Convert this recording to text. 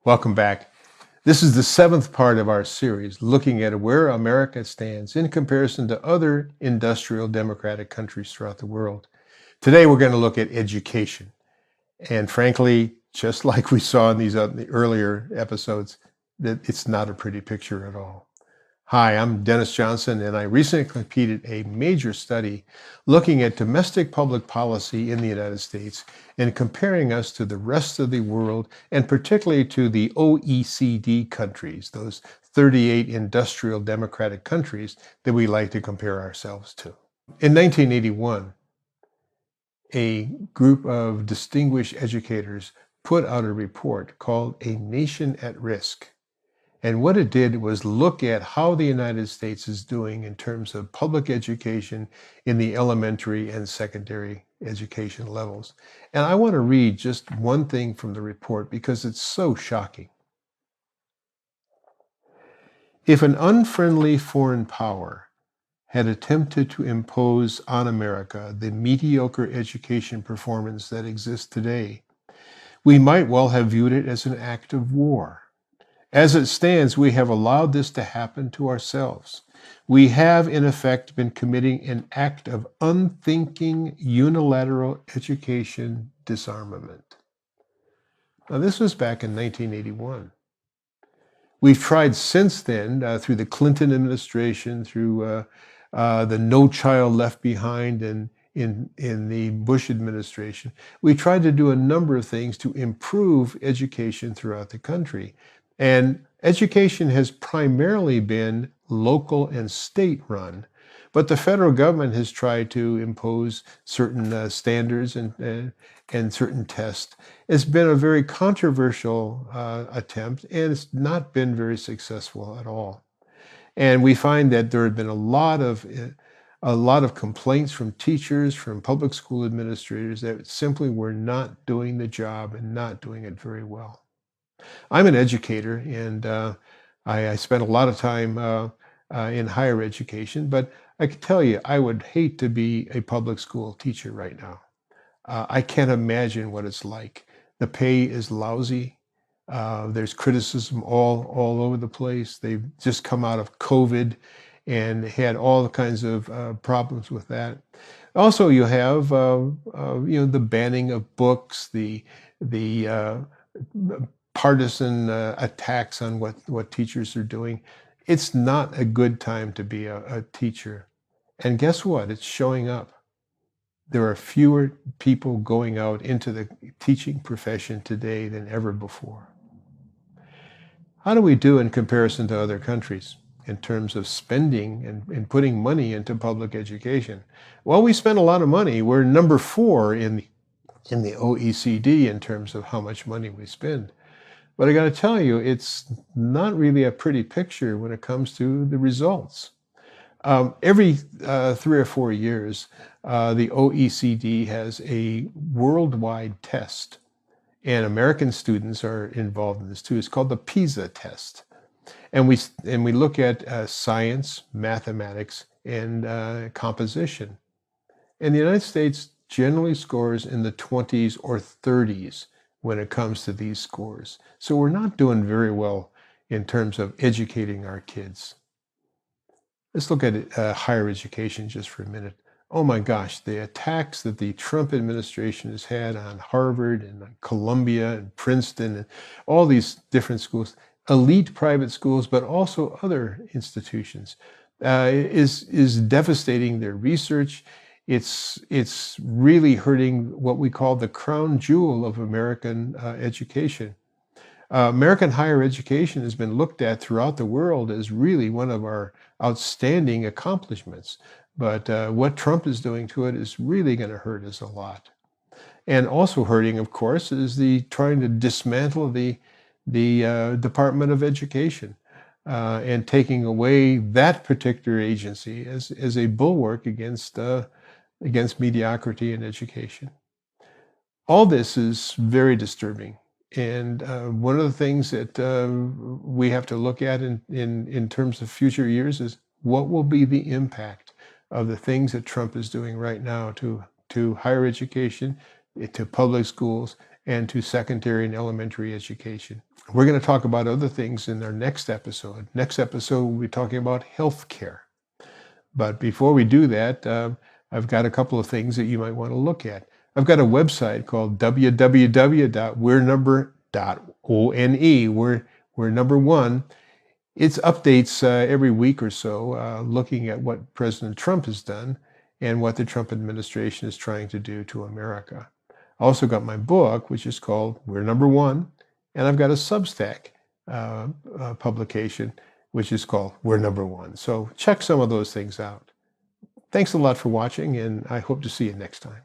Welcome back. This is the seventh part of our series looking at where America stands in comparison to other industrial democratic countries throughout the world. Today we're going to look at education. And frankly, just like we saw in these earlier episodes, that it's not a pretty picture at all. Hi, I'm Dennis Johnson, and I recently completed a major study looking at domestic public policy in the United States and comparing us to the rest of the world, and particularly to the OECD countries, those 38 industrial democratic countries that we like to compare ourselves to. In 1981, a group of distinguished educators put out a report called A Nation at Risk. And what it did was look at how the United States is doing in terms of public education in the elementary and secondary education levels. And I want to read just one thing from the report because it's so shocking. If an unfriendly foreign power had attempted to impose on America the mediocre education performance that exists today, we might well have viewed it as an act of war. As it stands, we have allowed this to happen to ourselves. We have, in effect, been committing an act of unthinking unilateral education disarmament. Now, this was back in 1981. We've tried since then, through the Clinton administration, through the No Child Left Behind and in the Bush administration, we tried to do a number of things to improve education throughout the country. And education has primarily been local and state run, but the federal government has tried to impose certain standards and certain tests. It's been a very controversial attempt, and it's not been very successful at all. And we find that there have been a lot of complaints from teachers, from public school administrators that simply were not doing the job and not doing it very well. I'm an educator, and I spent a lot of time in higher education, but I can tell you, I would hate to be a public school teacher right now. I can't imagine what it's like. The pay is lousy. There's criticism all over the place. They've just come out of COVID and had all kinds of problems with that. Also, you have the banning of books, the partisan attacks on what teachers are doing. It's not a good time to be a teacher. And guess what? It's showing up. There are fewer people going out into the teaching profession today than ever before. How do we do in comparison to other countries in terms of spending and putting money into public education? Well, we spend a lot of money. We're number 4 in the OECD in terms of how much money we spend. But I got to tell you, it's not really a pretty picture when it comes to the results. Every 3 or 4 years, the OECD has a worldwide test, and American students are involved in this too. It's called the PISA test, and we look at science, mathematics, and composition. And the United States generally scores in the 20s or 30s when it comes to these scores. So we're not doing very well in terms of educating our kids. Let's look at higher education just for a minute. Oh my gosh, the attacks that the Trump administration has had on Harvard and on Columbia and Princeton and all these different schools, elite private schools, but also other institutions, is devastating their research. It's really hurting what we call the crown jewel of American education. American higher education has been looked at throughout the world as really one of our outstanding accomplishments. But what Trump is doing to it is really going to hurt us a lot. And also hurting, of course, is the trying to dismantle the Department of Education and taking away that particular agency as a bulwark against mediocrity in education. All this is very disturbing. And one of the things that we have to look at in terms of future years is what will be the impact of the things that Trump is doing right now to higher education, to public schools, and to secondary and elementary education. We're going to talk about other things in our next episode. Next episode, we'll be talking about health care. But before we do that, I've got a couple of things that you might want to look at. I've got a website called www.we'renumber.one. We're number one. It's updates every week or so, looking at what President Trump has done and what the Trump administration is trying to do to America. I also got my book, which is called We're Number One, and I've got a Substack publication, which is called We're Number One. So check some of those things out. Thanks a lot for watching, and I hope to see you next time.